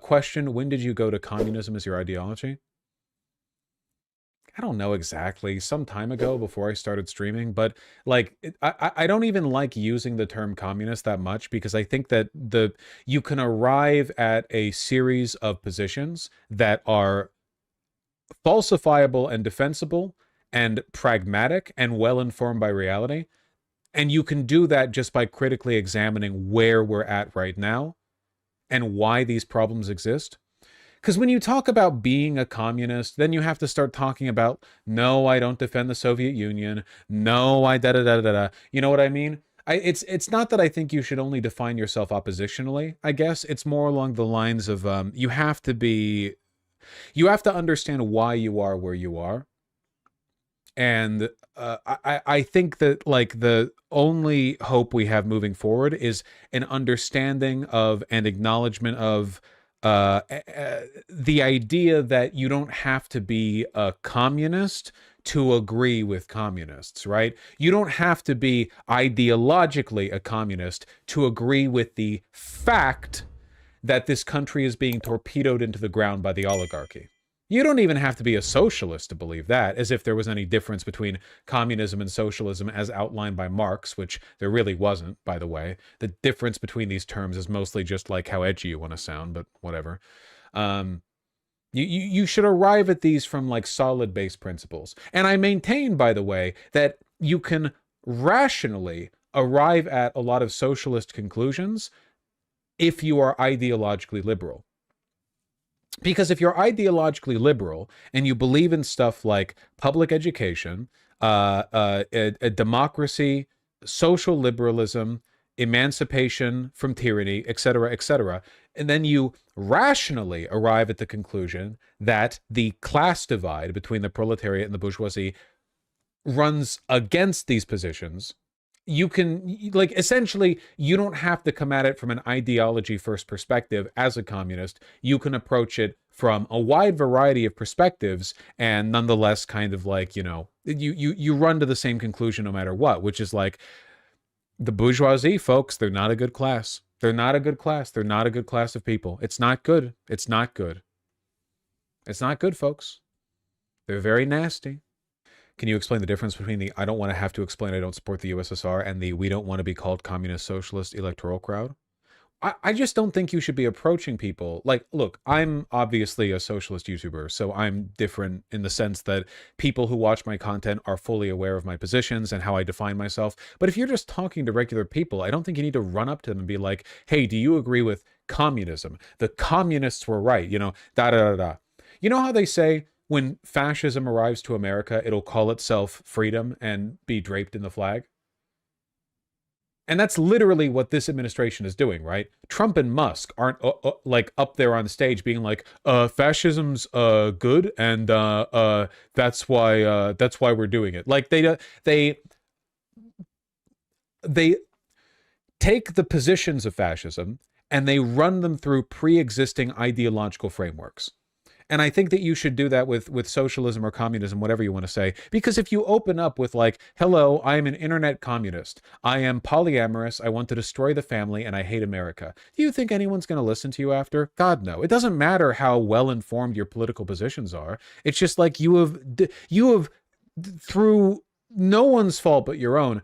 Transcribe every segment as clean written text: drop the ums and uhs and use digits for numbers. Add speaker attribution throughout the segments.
Speaker 1: Question, when did you go to communism as your ideology? I don't know exactly, some time ago before I started streaming, but like I don't even like using the term communist that much because I think that you can arrive at a series of positions that are falsifiable and defensible and pragmatic and well informed by reality. And you can do that just by critically examining where we're at right now and why these problems exist. Because when you talk about being a communist, then you have to start talking about, no, I don't defend the Soviet Union. No, I da da da da da. You know what I mean? It's not that I think you should only define yourself oppositionally. I guess it's more along the lines of you have to understand why you are where you are. And I think that like the only hope we have moving forward is an understanding of and acknowledgement of the idea that you don't have to be a communist to agree with communists, right? You don't have to be ideologically a communist to agree with the fact that this country is being torpedoed into the ground by the oligarchy. You don't even have to be a socialist to believe that, as if there was any difference between communism and socialism as outlined by Marx, which there really wasn't, by the way. The difference between these terms is mostly just like how edgy you want to sound, but whatever. You should arrive at these from like solid base principles. And I maintain, by the way, that you can rationally arrive at a lot of socialist conclusions if you are ideologically liberal. Because if you're ideologically liberal and you believe in stuff like public education, a democracy, social liberalism, emancipation from tyranny, etc., and then you rationally arrive at the conclusion that the class divide between the proletariat and the bourgeoisie runs against these positions, you can, like, essentially, you don't have to come at it from an ideology first perspective as a communist. You can approach it from a wide variety of perspectives and nonetheless kind of like, you know, you run to the same conclusion no matter what, which is like, the bourgeoisie, folks, they're not a good class. They're not a good class. They're not a good class of people. It's not good. It's not good. It's not good, folks. They're very nasty. Can you explain the difference between the I don't want to have to explain I don't support the USSR and the we don't want to be called communist socialist electoral crowd? I just don't think you should be approaching people like, look, I'm obviously a socialist YouTuber, so I'm different in the sense that people who watch my content are fully aware of my positions and how I define myself. But if you're just talking to regular people, I don't think you need to run up to them and be like, hey, do you agree with communism? The communists were right, you know, da da da da. You know how they say, when fascism arrives to America, it'll call itself freedom and be draped in the flag? And that's literally what this administration is doing, right? Trump and Musk aren't like up there on stage being like, fascism's good, and that's why we're doing it. Like they take the positions of fascism and they run them through pre-existing ideological frameworks. And I think that you should do that with socialism or communism, whatever you want to say. Because if you open up with like, hello, I am an internet communist. I am polyamorous. I want to destroy the family and I hate America. Do you think anyone's going to listen to you after? God, no. It doesn't matter how well-informed your political positions are. It's just like you have, through no one's fault but your own,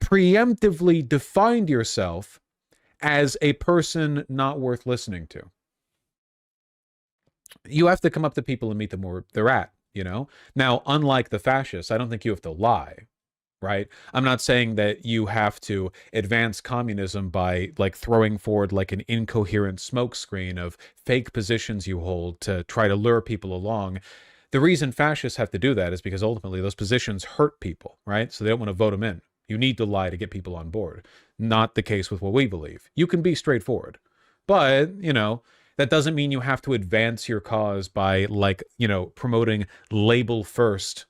Speaker 1: preemptively defined yourself as a person not worth listening to. You have to come up to people and meet them where they're at, you know? Now, unlike the fascists, I don't think you have to lie, right? I'm not saying that you have to advance communism by like throwing forward like an incoherent smokescreen of fake positions you hold to try to lure people along. The reason fascists have to do that is because ultimately those positions hurt people, right? So they don't want to vote them in. You need to lie to get people on board. Not the case with what we believe. You can be straightforward, but, you know, that doesn't mean you have to advance your cause by, like, you know, promoting label first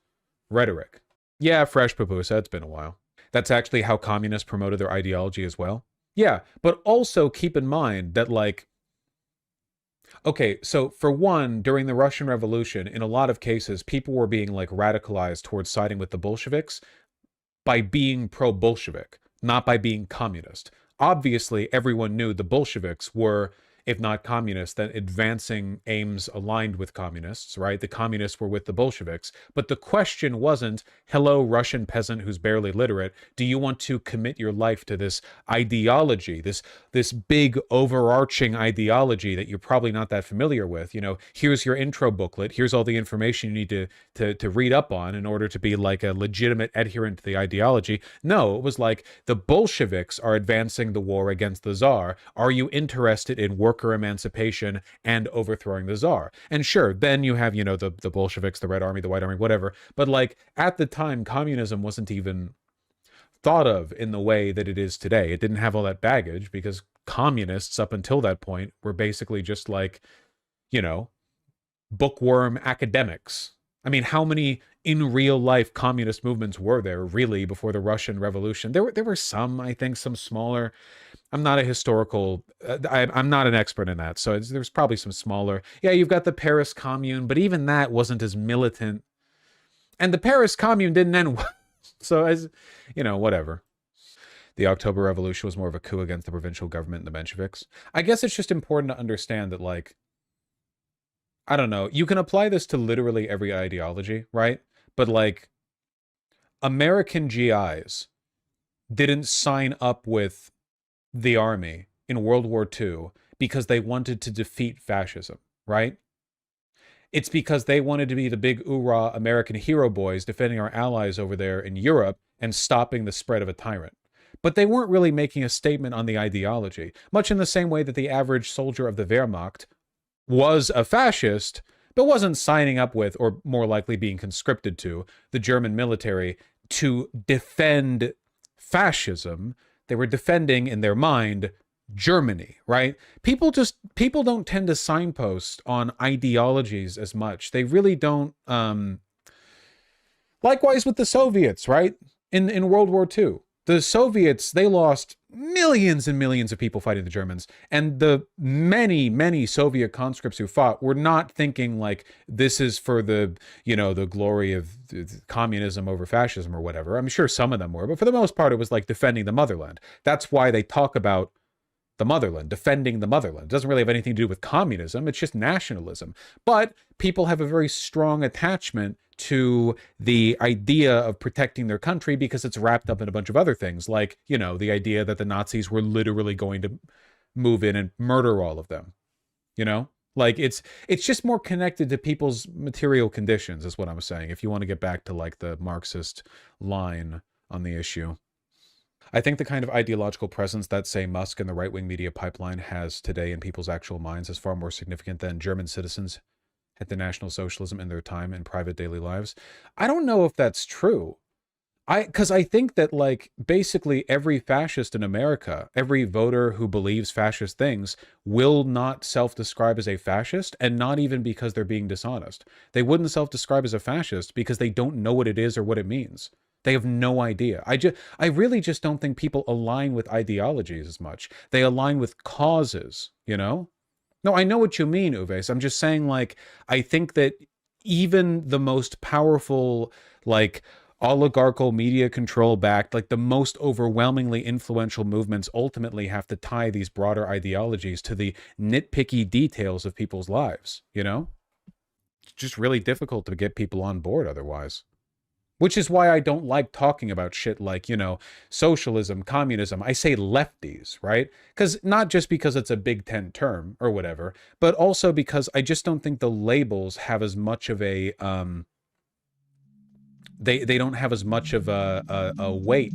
Speaker 1: rhetoric. Yeah, fresh pupusa, it's been a while. That's actually how communists promoted their ideology as well. Yeah, but also keep in mind that, like, okay, so for one, during the Russian Revolution, in a lot of cases, people were being, like, radicalized towards siding with the Bolsheviks by being pro-Bolshevik, not by being communist. Obviously, everyone knew the Bolsheviks were if not communists, then advancing aims aligned with communists, right? The communists were with the Bolsheviks. But the question wasn't, hello, Russian peasant who's barely literate, do you want to commit your life to this ideology, this big overarching ideology that you're probably not that familiar with? You know, here's your intro booklet, here's all the information you need to read up on in order to be like a legitimate adherent to the ideology. No, it was like, the Bolsheviks are advancing the war against the Tsar. Are you interested in worker emancipation and overthrowing the Tsar? And sure, then you have, you know, the Bolsheviks, the Red Army, the White Army, whatever. But like, at the time, communism wasn't even thought of in the way that it is today. It didn't have all that baggage, because communists up until that point were basically just like, you know, bookworm academics. I mean, how many in real life communist movements were there really before the Russian Revolution? There were some, I think, some smaller. I'm not a historical, I'm not an expert in that, so there's probably some smaller. Yeah, you've got the Paris Commune, but even that wasn't as militant. And the Paris Commune didn't end well. So, as you know, whatever. The October Revolution was more of a coup against the provincial government and the Mensheviks. I guess it's just important to understand that, like, I don't know, you can apply this to literally every ideology, right? But like, American GIs didn't sign up with the army in World War II because they wanted to defeat fascism, right? It's because they wanted to be the big oorah American hero boys defending our allies over there in Europe and stopping the spread of a tyrant. But they weren't really making a statement on the ideology, much in the same way that the average soldier of the Wehrmacht was a fascist, but wasn't signing up with, or more likely being conscripted to, the German military to defend fascism. They were defending, in their mind, Germany, right? People don't tend to signpost on ideologies as much. They really don't. Likewise with the Soviets, right? In World War II. The Soviets, they lost millions and millions of people fighting the Germans. And the many, many Soviet conscripts who fought were not thinking like, this is for the, you know, the glory of communism over fascism or whatever. I'm sure some of them were, but for the most part, it was like defending the motherland. That's why they talk about the motherland, defending the motherland. It doesn't really have anything to do with communism. It's just nationalism. But people have a very strong attachment to the idea of protecting their country because it's wrapped up in a bunch of other things, like, you know, the idea that the Nazis were literally going to move in and murder all of them, you know? Like, it's just more connected to people's material conditions, is what I'm saying, if you want to get back to, like, the Marxist line on the issue. I think the kind of ideological presence that, say, Musk and the right-wing media pipeline has today in people's actual minds is far more significant than German citizens had the National Socialism in their time and private daily lives. I don't know if that's true. Because I think that, like, basically every fascist in America, every voter who believes fascist things will not self-describe as a fascist, and not even because they're being dishonest. They wouldn't self-describe as a fascist because they don't know what it is or what it means. They have no idea. I really just don't think people align with ideologies as much. They align with causes, you know? No, I know what you mean, Uves. I'm just saying, like, I think that even the most powerful, like, oligarchical media control backed, like the most overwhelmingly influential movements ultimately have to tie these broader ideologies to the nitpicky details of people's lives, you know? It's just really difficult to get people on board otherwise. Which is why I don't like talking about shit like, you know, socialism, communism. I say lefties, right? Because not just because it's a Big Ten term or whatever, but also because I just don't think the labels have as much of a, they don't have as much of a weight